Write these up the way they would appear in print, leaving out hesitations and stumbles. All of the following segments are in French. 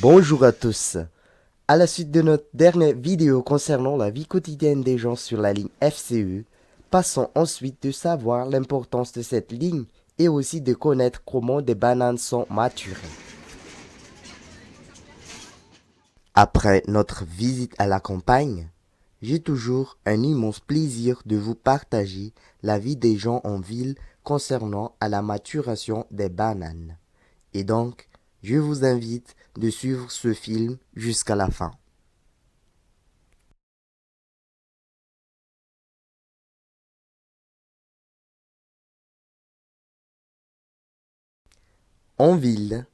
Bonjour à tous. À la suite de notre dernière vidéo concernant la vie quotidienne des gens sur la ligne FCE, passons ensuite de savoir l'importance de cette ligne et aussi de connaître comment des bananes sont maturées. Après notre visite à la campagne, j'ai toujours un immense plaisir de vous partager la vie des gens en ville concernant à la maturation des bananes. Et donc, je vous invite de suivre ce film jusqu'à la fin. En ville,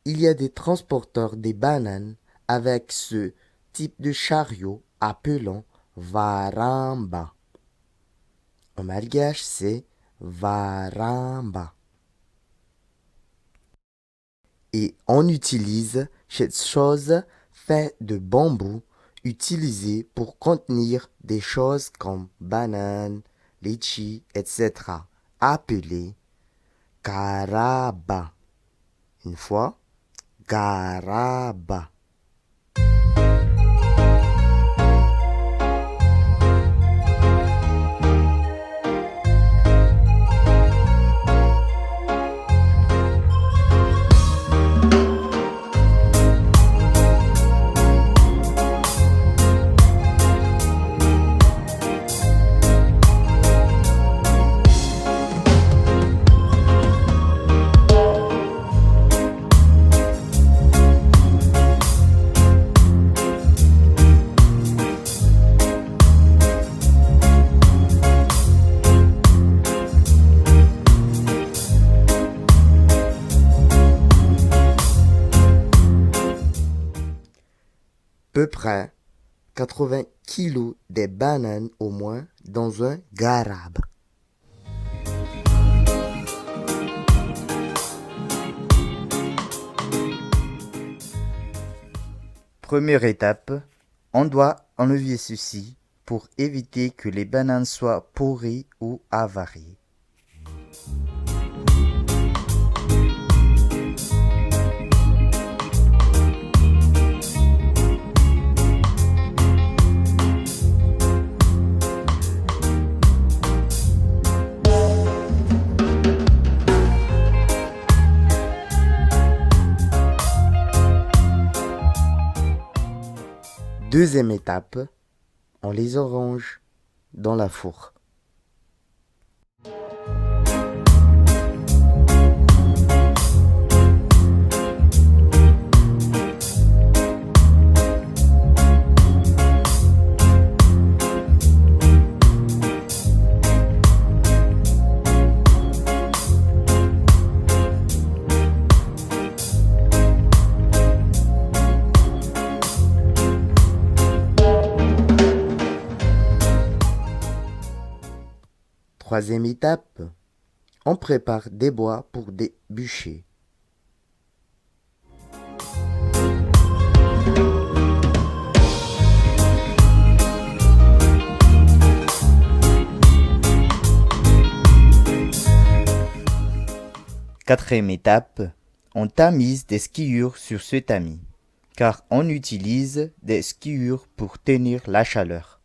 il y a des transporteurs des bananes avec ce type de chariot appelant varamba. En malgache, c'est varamba. Et on utilise cette chose faite de bambou utilisée pour contenir des choses comme bananes, litchis, etc. appelée garaba. Une fois, garaba. Peu près 80 kilos de bananes au moins dans un garab. Première étape, on doit enlever ceci pour éviter que les bananes soient pourries ou avariées. Deuxième étape, on les arrange dans la four. Troisième étape, on prépare des bois pour des bûchers. Quatrième étape, on tamise des sciures sur ce tamis, car on utilise des sciures pour tenir la chaleur.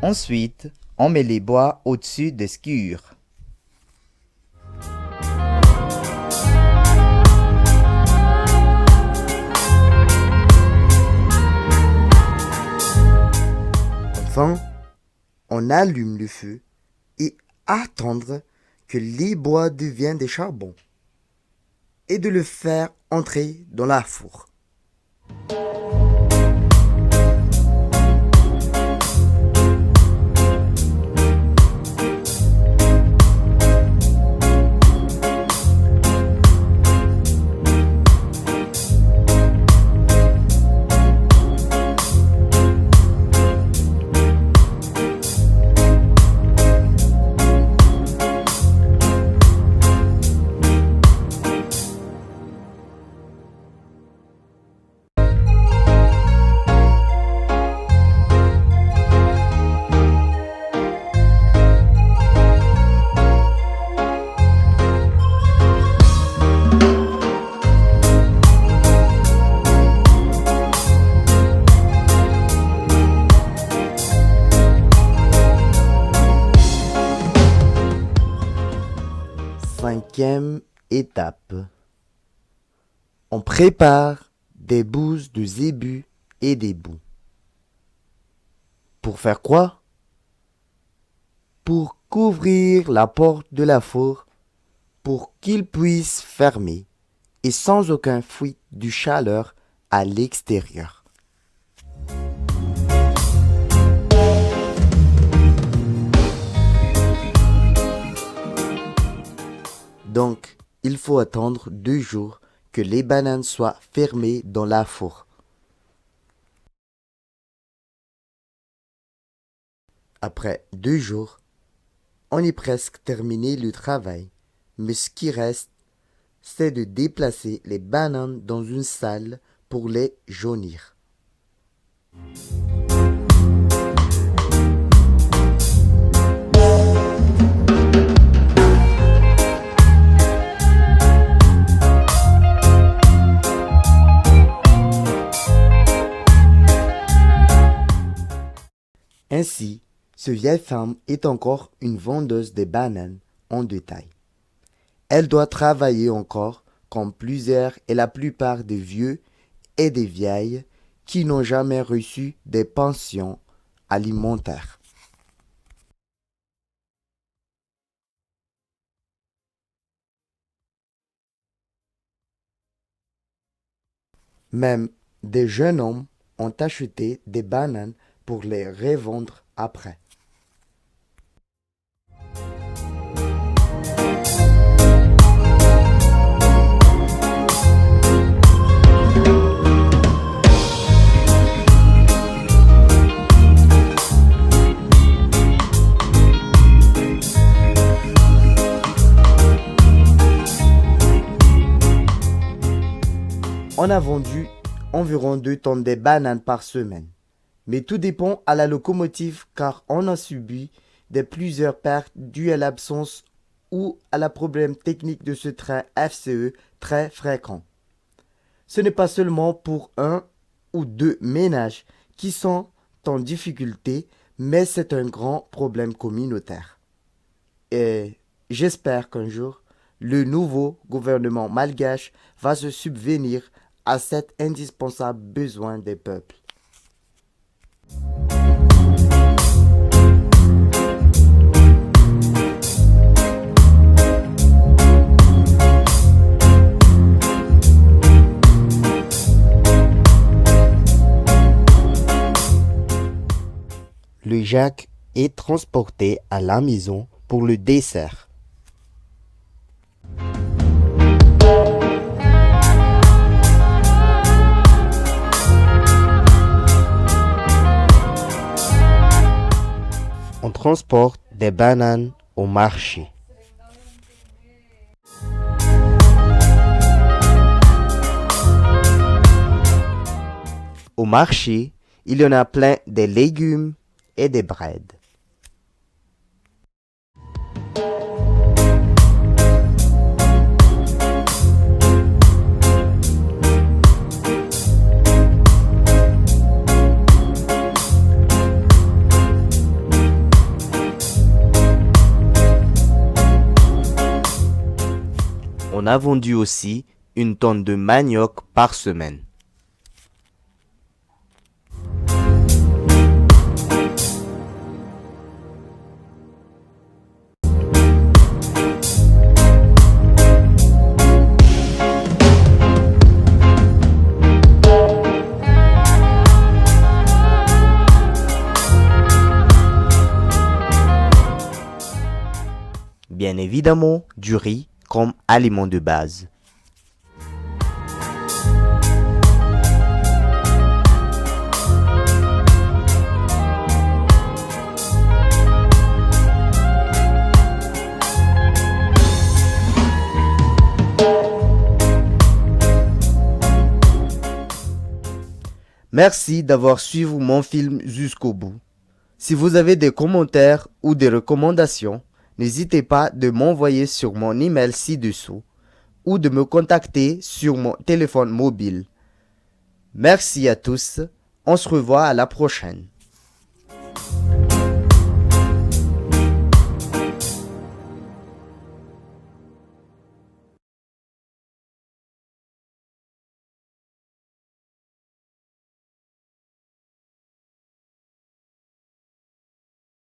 Ensuite, on met les bois au-dessus des sciures. Enfin, On allume le feu et attendre que les bois deviennent des charbons et de le faire entrer dans la four. Cinquième étape. On prépare des bouses de zébu et des boues. Pour faire quoi? Pour couvrir la porte de la four pour qu'il puisse fermer et sans aucun fuite de chaleur à l'extérieur. Donc, il faut attendre 2 jours que les bananes soient fermées dans la four. Après 2 jours, on est presque terminé le travail, mais ce qui reste, c'est de déplacer les bananes dans une salle pour les jaunir. Ainsi, ce vieille femme est encore une vendeuse de bananes en détail. Elle doit travailler encore comme plusieurs et la plupart des vieux et des vieilles qui n'ont jamais reçu des pensions alimentaires. Même des jeunes hommes ont acheté des bananes pour les revendre après. On a vendu environ 2 tonnes de bananes par semaine. Mais tout dépend à la locomotive car on a subi plusieurs pertes dues à l'absence ou à la problème technique de ce train FCE très fréquent. Ce n'est pas seulement pour 1 ou 2 ménages qui sont en difficulté, mais c'est un grand problème communautaire. Et j'espère qu'un jour, le nouveau gouvernement malgache va se subvenir à cet indispensable besoin des peuples. Le jack est transporté à la maison pour le dessert. On transporte des bananes au marché. Au marché, il y en a plein des légumes et des breads. On a vendu aussi 1 tonne de manioc par semaine. bien évidemment du riz comme aliment de base. Merci d'avoir suivi mon film jusqu'au bout. Si vous avez des commentaires ou des recommandations, n'hésitez pas de m'envoyer sur mon email ci-dessous ou de me contacter sur mon téléphone mobile. Merci à tous, on se revoit à la prochaine.